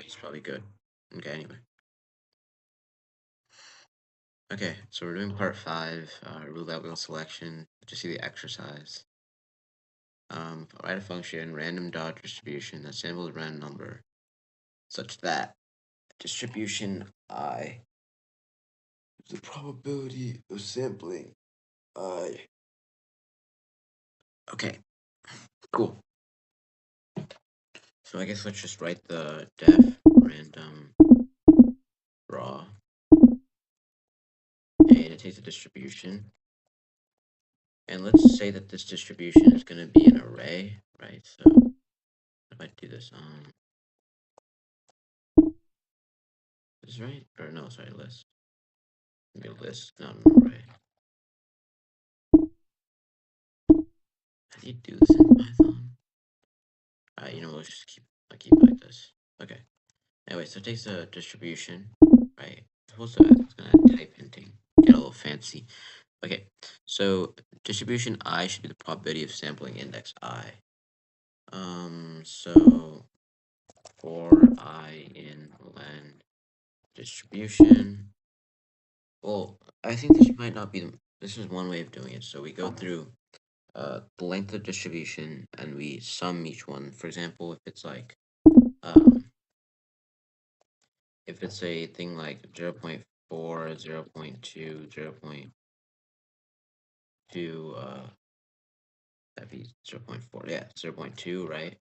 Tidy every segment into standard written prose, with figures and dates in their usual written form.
He's probably good. Okay, anyway. Okay, so we're doing part 5, roulette wheel selection. Just see the exercise. Write a function, random dot distribution that samples a random number, such that distribution I is the probability of sampling I. Okay, cool. So I guess let's just write the def random raw, and it takes a distribution. And let's say that this distribution is going to be an array, right? So if I do this, this is right? Or no, sorry, list. Maybe a list, not an array. How do you do this in Python? Alright, you know, let's just I'll keep it like this. Okay. Anyway, so it takes a distribution, right? It's gonna add type hinting. Get a little fancy. Okay, so distribution I should be the probability of sampling index I. So for I in len distribution, well, I think this might not be this is one way of doing it. So we go through the length of distribution and we sum each one. For example, if it's like if it's a thing like 0 0.4, 0 0.2, 0 0.2, that'd be 0 0.4, yeah, 0 0.2, right?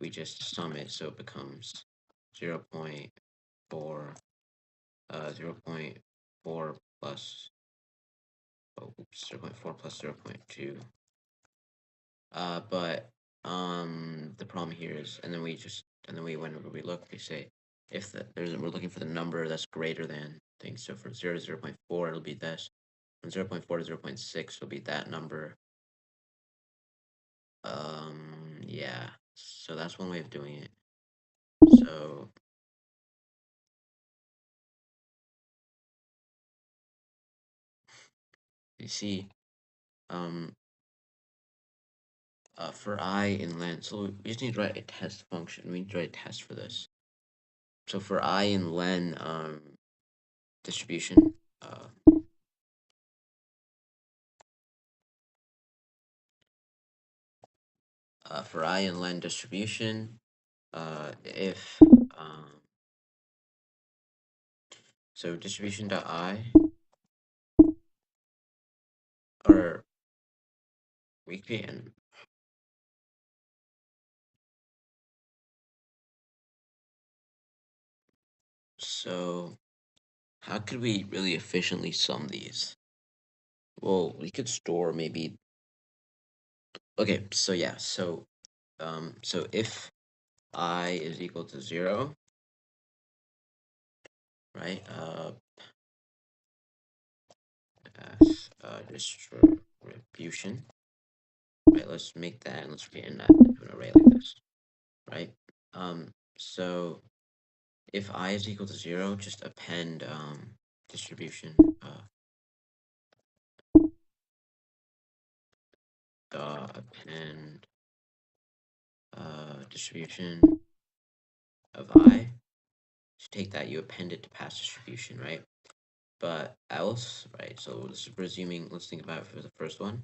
We just sum it, so it becomes 0 0.4, 0 0.4 plus, oh, oops, 0 0.4 plus 0 0.2. But the problem here is, and then whenever we look, we say if we're looking for the number that's greater than things. So for 0 to 0 0.4, it'll be this. From 0 0.4 to 0 0.6 will be that number. Yeah. So that's one way of doing it. So you see, for I in len, so we just need to write a test function. We need to write a test for this. So for I in len distribution, for I in len distribution, if so distribution.I, or we can so how could we really efficiently sum these? Well, we could store maybe. Okay, so yeah, so if I is equal to 0, right? As distribution, right? Let's make that and let's create that into an array like this, right? So if I is equal to 0, just append distribution append distribution of I. To take that, you append it to past distribution, right? But else, right? So this is presuming. Let's think about it for the first one.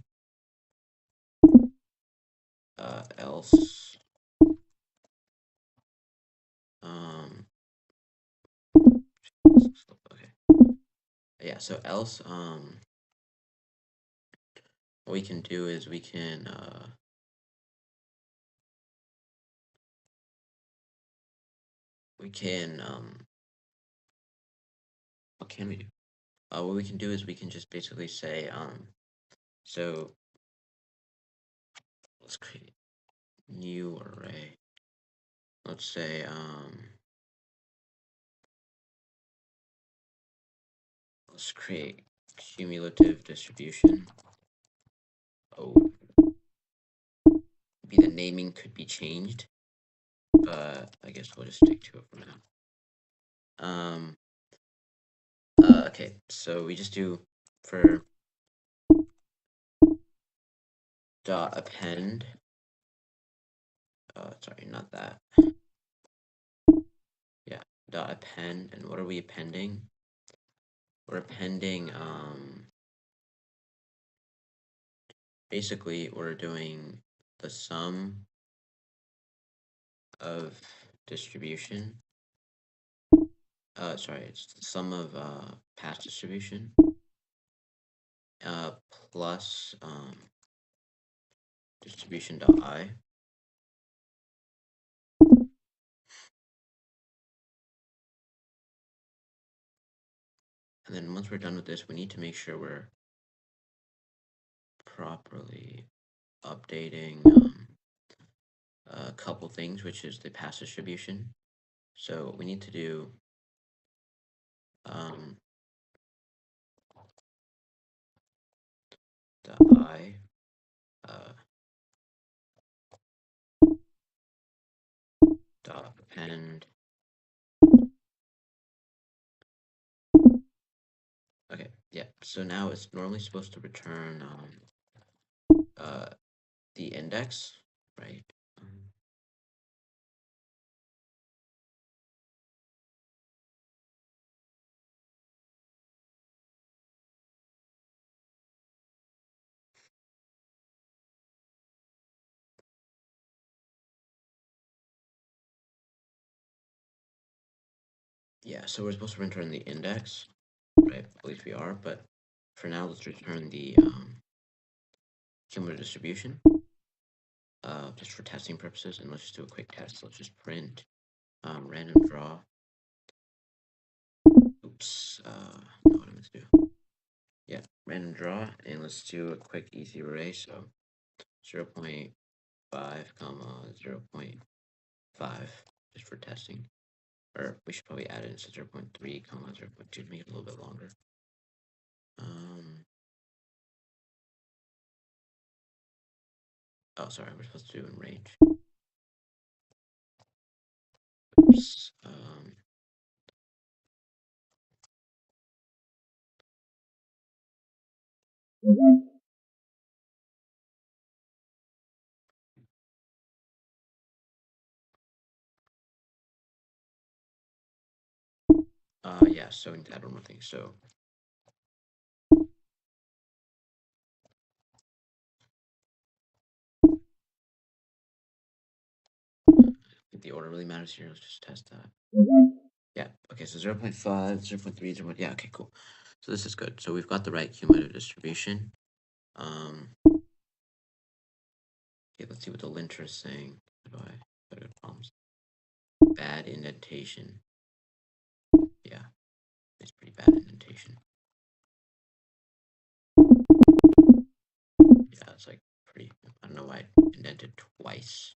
Else. Okay. Yeah. So else. What we can do is we can. What can we do? What we can do is we can just basically say so let's create new array. Let's say let's create cumulative distribution. Oh, maybe the naming could be changed, but I guess we'll just stick to it for now. Okay, so we just do for dot append sorry, not that. Yeah, dot append, and what are we appending? We're appending, basically we're doing the sum of distribution. Sorry, it's the sum of past distribution plus distribution dot I. And then once we're done with this, we need to make sure we're properly updating a couple things, which is the past distribution. So we need to do the I dot append. Okay, yeah. So now it's normally supposed to return the index, right? Yeah, so we're supposed to return the index, right? At least we are, but for now, let's return the cumulative distribution, just for testing purposes. And let's just do a quick test. Let's just print random draw. Oops, not what I meant to do. Yeah, random draw, and let's do a quick easy array. So 0.5 comma 0.5 just for testing. Or we should probably add it into 0.3 comma 0.2 to make it a little bit longer. Oh, sorry, we're supposed to do in range. Oops. Yeah, so we need to add one more thing. So I think the order really matters here. Let's just test that. Yeah, okay, so 0.5, 0.3, 0. Yeah, okay, cool. So this is good. So we've got the right cumulative distribution. Okay, let's see what the linter is saying. Problems. Bad indentation. Yeah, it's pretty bad indentation. Yeah, it's like pretty. I don't know why I indented twice.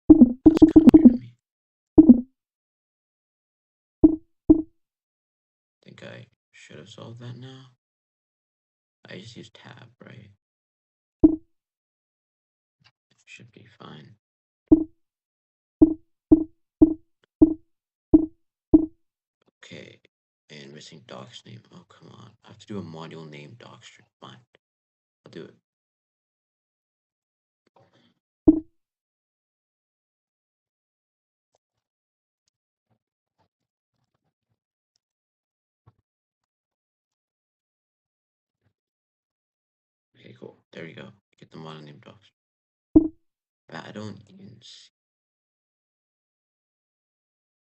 That's kind of weird to me. I think I should have solved that now. I just used tab, right? It should be fine. Okay, and missing doc's name. Oh, come on. I have to do a module name docstring. Fine. I'll do it. Okay, cool. There you go. Get the model name docs. But I don't even see.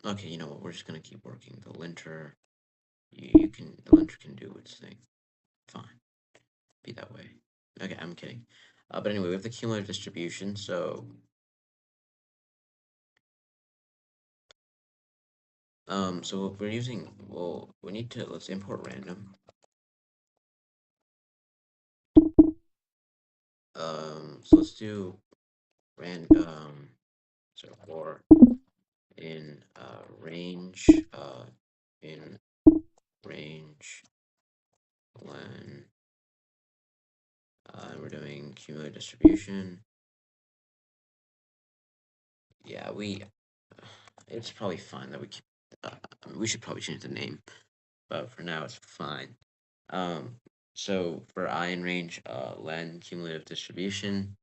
Okay, you know what? We're just gonna keep working. The linter, the linter can do its thing. Fine. Be that way. Okay, I'm kidding. But anyway, we have the cumulative distribution, so so we're using, well, we need to, let's import random. So let's do random, so for in range, in range when we're doing cumulative distribution. Yeah, it's probably fine that we keep, I mean, we should probably change the name, but for now it's fine. So for I in range, len cumulative distribution,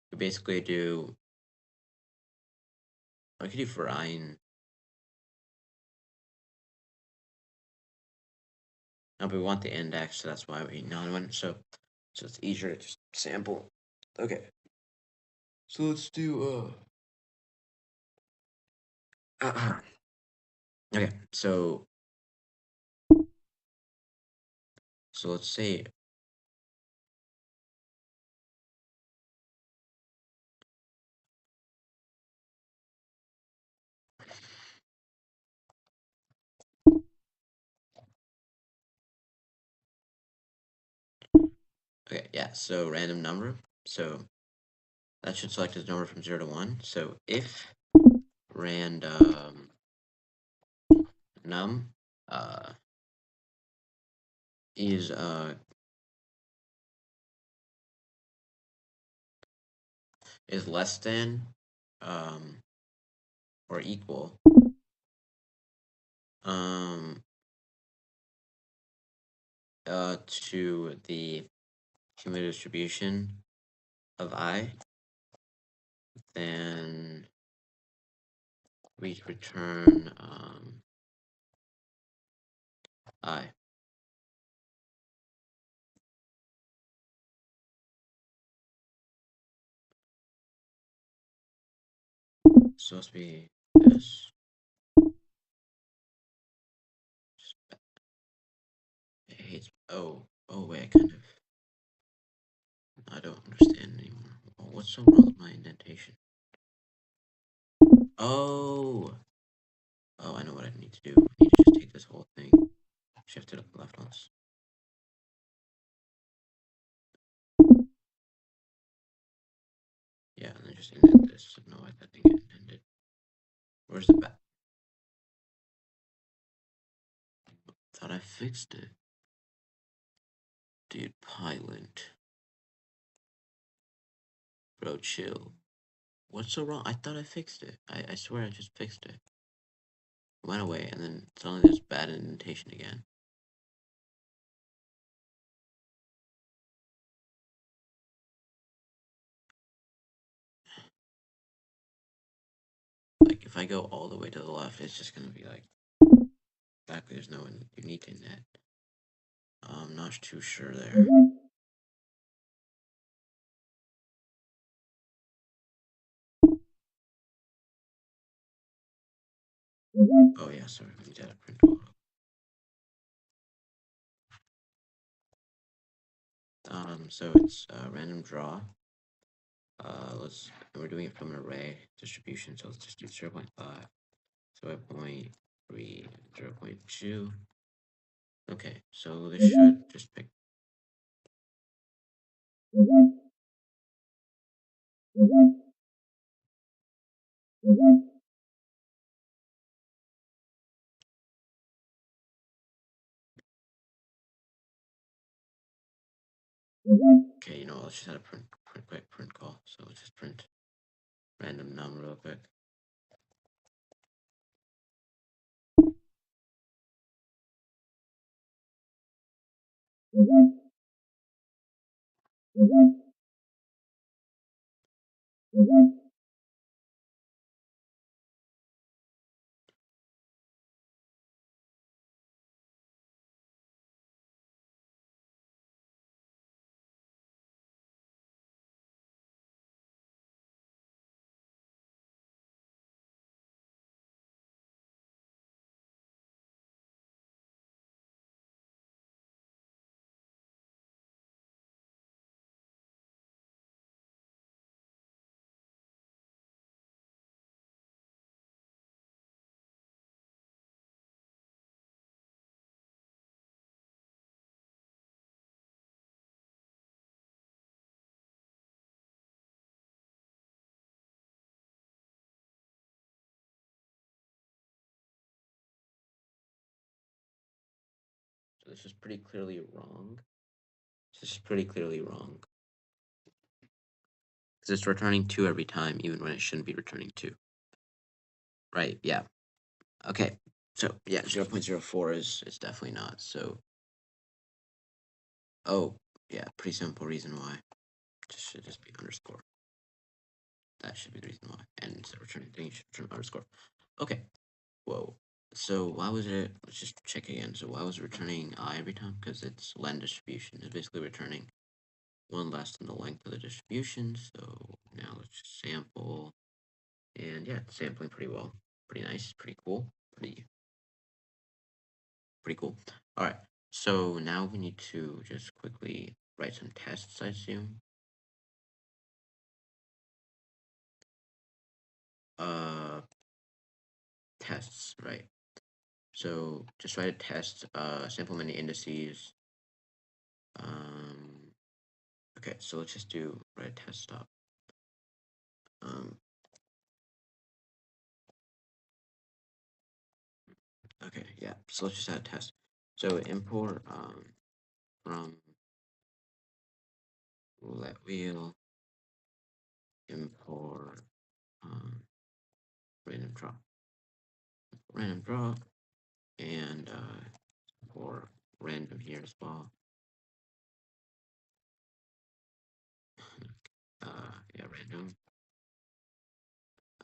we basically do I could do Verein. No, but we want the index, so that's why we need another one. So it's easier to just sample. Okay. So let's do okay, so let's say okay, yeah, so random number. So that should select as number from 0 to 1. So if random num uh is less than um or equal um to the cumulative distribution of I, then we return I. It's supposed to be this. It hates. Oh wait, I don't understand anymore. Oh, what's so wrong with my indentation? Oh, I know what I need to do. I need to just take this whole thing, shift it up left once. Yeah, and then just indent this. So no, that didn't get indented. Where's the back? Thought I fixed it. Dude, Pilot. Bro, chill. What's so wrong? I thought I fixed it. I swear I just fixed it. It went away, and then suddenly there's bad indentation again. Like, if I go all the way to the left, it's just gonna be like, exactly, there's no unique in that. I'm not too sure there. Oh yeah, sorry, we need to add a print auto. So it's random draw. We're doing it from an array distribution, so let's just do 0.5, 0.3, 0.2. Okay, so this should just pick. Okay, let's just add a quick print call. So let's just print random number real quick. So this is pretty clearly wrong. This is pretty clearly wrong. Because it's returning 2 every time, even when it shouldn't be returning 2. Right, yeah. Okay, so yeah, 0.04 is definitely not. So, oh, yeah, pretty simple reason why. Just should just be underscore. That should be the reason why. And instead of returning thing, you should return underscore. Okay. Whoa. So why was it? Let's just check again. So why was it returning I every time? Because it's len distribution. It's basically returning one less than the length of the distribution. So now let's just sample. And yeah, it's sampling pretty well. Pretty nice. Pretty cool. Pretty cool. All right. So now we need to just quickly write some tests, I assume. Uh, tests, right? So just write a test, sample many indices. Um, okay, so let's just do write a test stop. Um, okay, yeah. So let's just add a test. So import from roulette wheel, import um, random draw, and import random here as well. Yeah, random.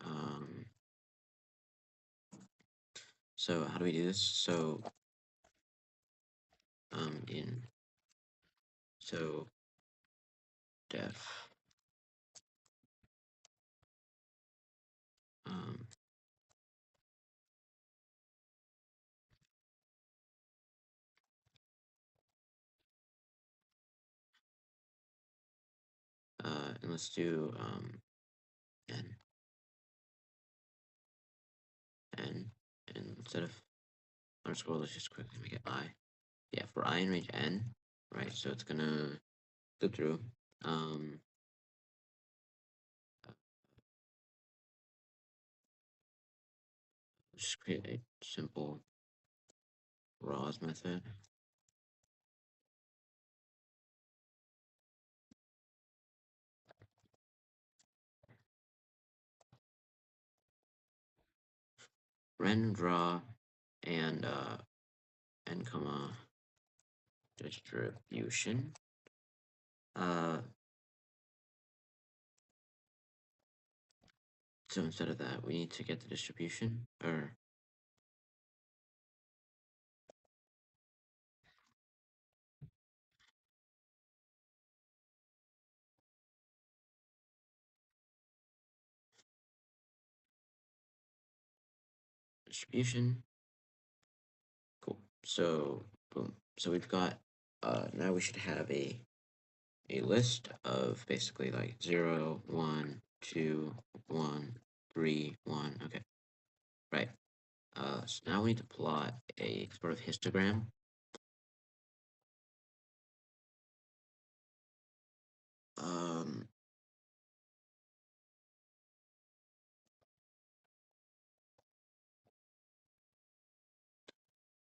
Um, so how do we do this? So in so def um and let's do n n and instead of underscore, let's just quickly make it I. Yeah, for I in range n, right? So it's gonna go through. Um, just create a simple raws method. Random draw and n comma distribution. So instead of that, we need to get the distribution or distribution. Cool. So boom. So we've got now we should have a list of basically like 0, 1, 2, 1, 3, 1. Okay, right. So now we need to plot a sort of histogram. Um,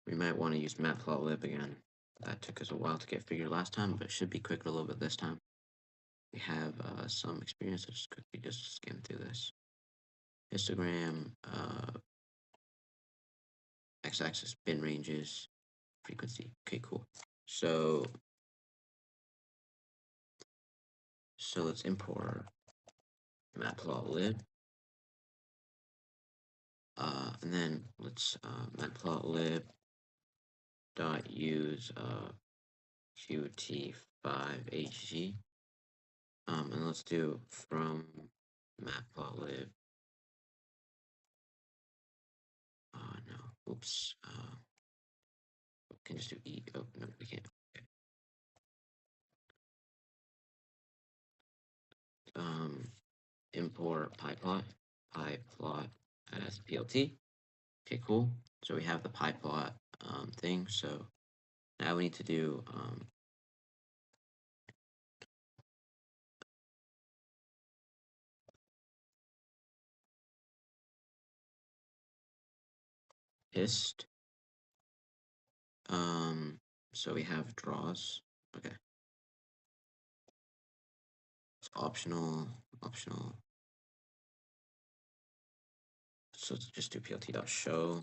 we might want to use matplotlib again. That took us a while to get figured last time, but it should be quicker a little bit this time. We have some experience. Let's quickly just skim through this. Histogram, x-axis bin ranges, frequency. Okay, cool. So let's import matplotlib. And then let's matplotlib dot use qt5hg. And let's do from matplotlib. No, oops. We can just do e. Oh no, we can't. Okay. Import pyplot as plt. Okay, cool. So we have the pyplot thing. So now we need to do hist. So we have draws. Okay. It's optional. So let's just do plt.show.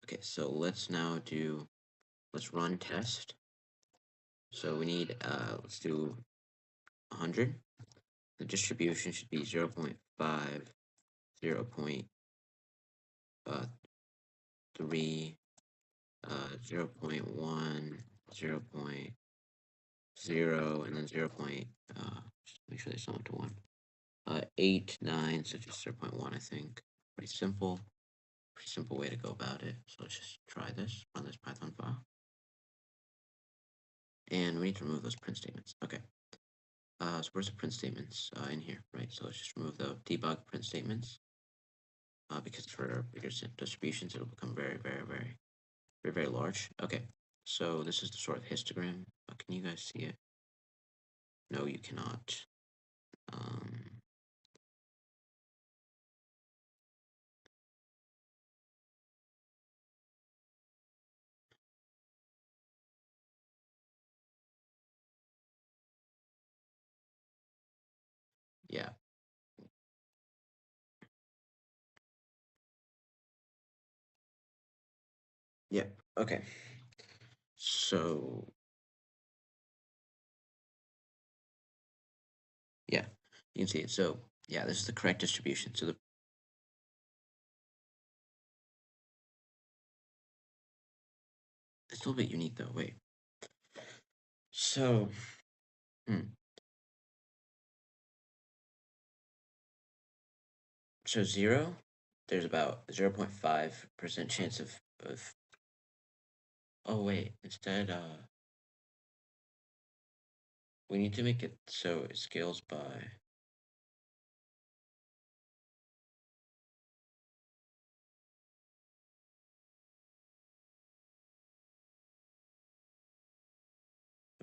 Okay, so let's run test. So we need let's do 100. the distribution should be 0.5, 0.3, 0.1, 0.0, and then 0. Just make sure they sum up to 1. 8, 9, so just 0.1, I think. Pretty simple. Pretty simple way to go about it. So let's just try this, run this Python file. And we need to remove those print statements. Okay. So where's the print statements in here, right? So let's just remove the debug print statements because for bigger distributions, it'll become very large. Okay. So this is the sort of histogram. Can you guys see it? No, you cannot. Yeah. Yep. Okay. So yeah, you can see it. So yeah, this is the correct distribution. So it's a little bit unique though. Wait. So hmm. So 0, there's about 0.5% chance of oh wait, instead we need to make it so it scales by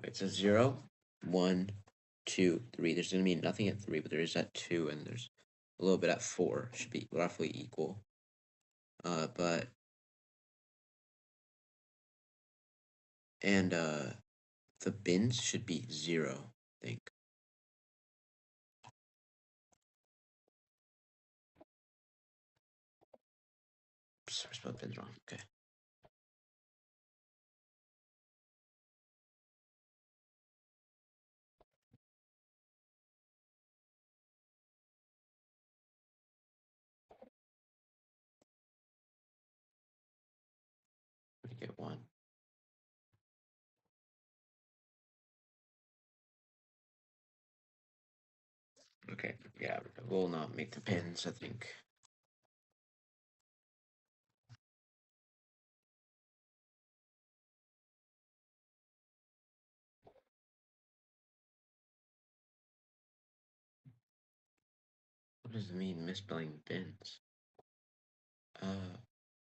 wait, so 0, 1, 2, 3. There's gonna be nothing at 3, but there is at 2, and there's a little bit at 4. Should be roughly equal. But and the bins should be 0, I think. I spelled bins wrong. Okay. Let me get 1. Okay. Yeah, we'll not make the bins, I think. What does it mean misspelling bins?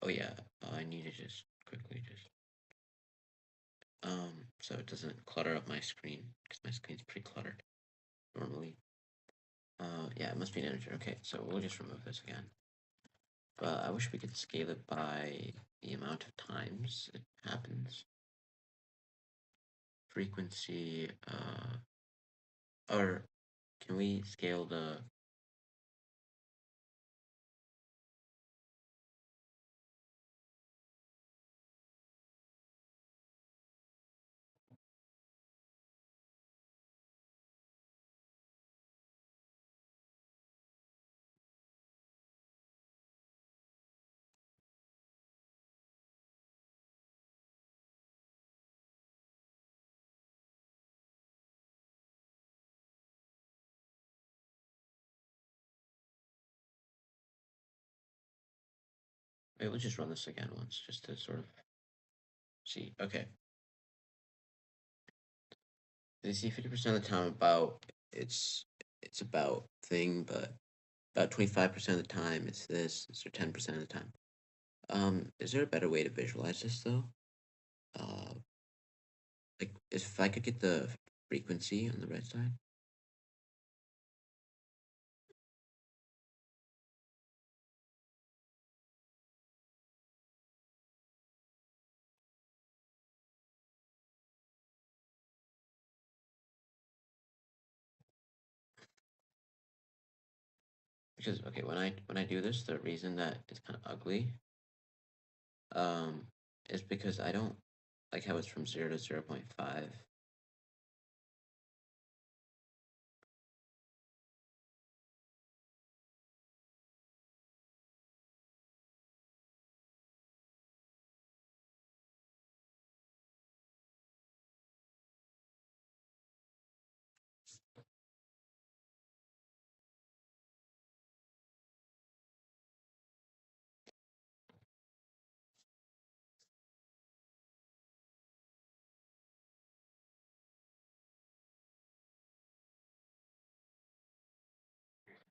Oh yeah, I need to just quickly just so it doesn't clutter up my screen because my screen's pretty cluttered normally. Yeah, it must be an integer. Okay, so we'll just remove this again. But I wish we could scale it by the amount of times it happens. Frequency, or can we scale the wait, we'll just run this again once just to sort of see. Okay. They see 50% of the time about it's about thing, but about 25% of the time it's this, or 10% of the time. Is there a better way to visualize this though? Uh, like if I could get the frequency on the right side. Because okay, when I do this, the reason that it's kind of ugly, um, is because I don't like how it's from 0 to 0.5.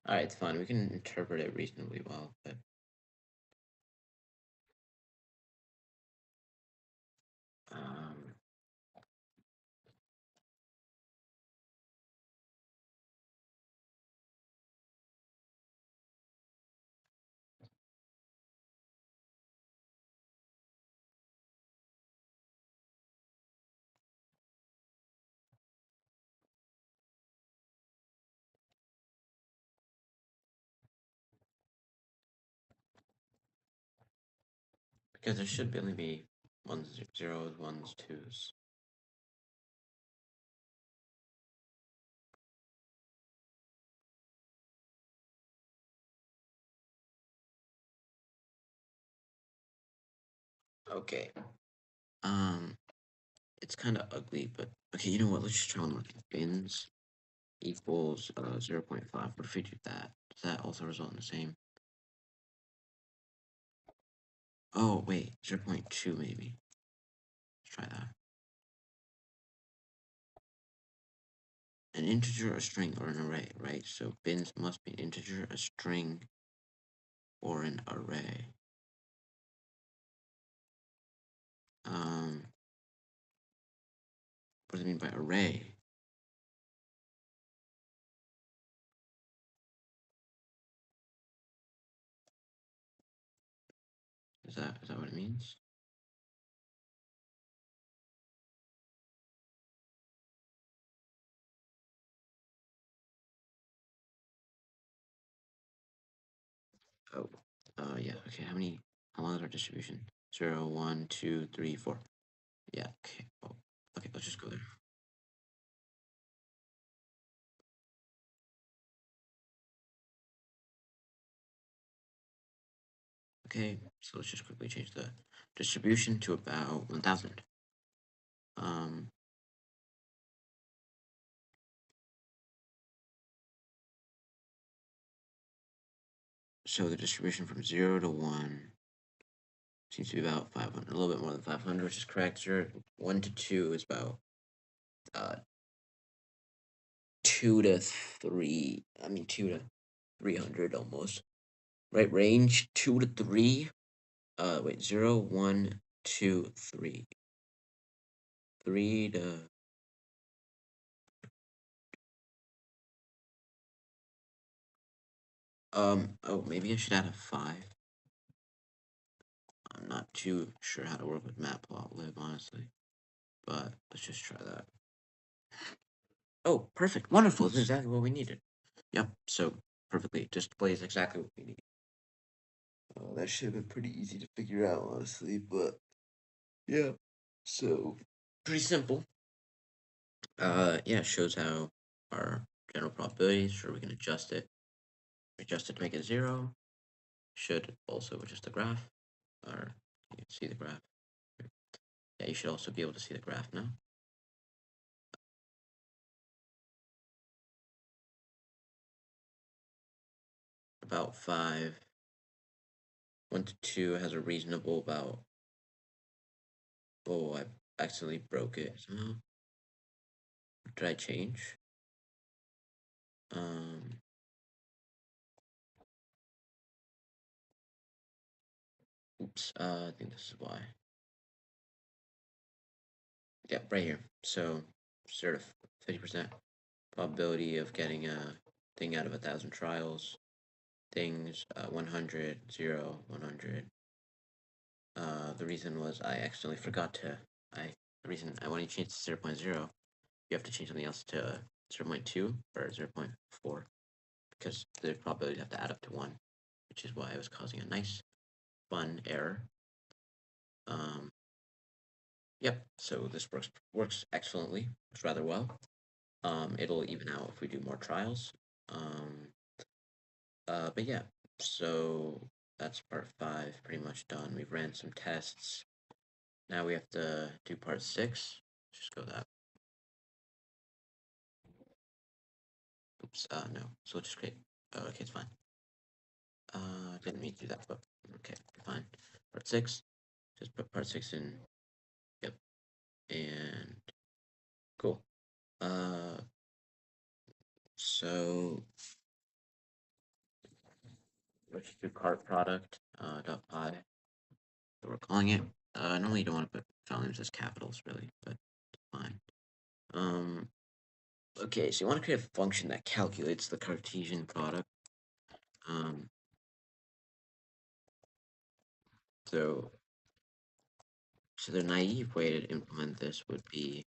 All right, it's fine. We can interpret it reasonably well, but um, because there should only be ones, zeros, ones, twos. Okay. Um, it's kind of ugly, but okay. You know what? Let's just try one more thing. Bins equals 0.5. What if we do that? Does that also result in the same? Oh wait, 0.2 maybe. Let's try that. An integer, a string, or an array, right? So bins must be an integer, a string, or an array. What does it mean by array? Is that what it means? Oh, yeah. Okay, how long is our distribution? 0, 1, 2, 3, 4. Yeah, okay. Oh, okay, let's just go there. Okay, so let's just quickly change the distribution to about 1000. Um, so the distribution from 0 to 1 seems to be about 500, a little bit more than 500, which is correct. 0, 1 to 2 is about uh, 2 to 3. I mean, 2 to 300 almost. Right, range 2 to 3. Wait, 0, 1, 2, 3. 3 to. Oh, maybe I should add a 5. I'm not too sure how to work with matplotlib, honestly. But let's just try that. Oh, perfect. Wonderful. This is exactly what we needed. Yep. So, perfectly. Displays exactly what we need. That should have been pretty easy to figure out, honestly. But, yeah. So, pretty simple. Yeah, it shows how our general probability, sure, we can adjust it to make it 0. Should also adjust the graph, or you can see the graph. Yeah, you should also be able to see the graph now. About 5. 1 to 2 has a reasonable about. Oh, I accidentally broke it somehow. Did I change? Um, oops. I think this is why. Yep, right here. So, sort of 50% probability of getting a thing out of 1,000 trials. Things 100, 0, 100. The reason was I accidentally forgot to. The reason I want to change to 0.0, you have to change something else to 0.2 or 0.4 because the probabilities have to add up to 1, which is why I was causing a nice, fun error. Um, yep, so this works excellently, works rather well. It'll even out if we do more trials. Um, but yeah, so that's part 5 pretty much done. We've ran some tests. Now we have to do part 6. Just go that. Oops, no. So let's just create. Oh, okay, it's fine. Didn't mean to do that, but okay, fine. Part 6. Just put part 6 in. Yep. And cool. So let's just do cart product dot py. So we're calling it. Normally you don't want to put file names as capitals, really, but fine. Um, okay, so you want to create a function that calculates the Cartesian product. Um, so, so the naive way to implement this would be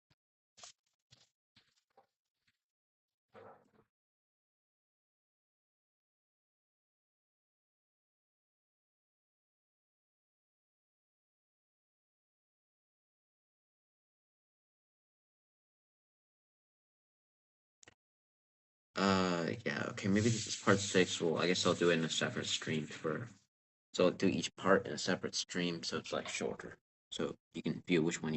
yeah, okay, maybe this is part 6. Well, I guess I'll do it in a separate stream so I'll do each part in a separate stream so it's like shorter. So you can view which one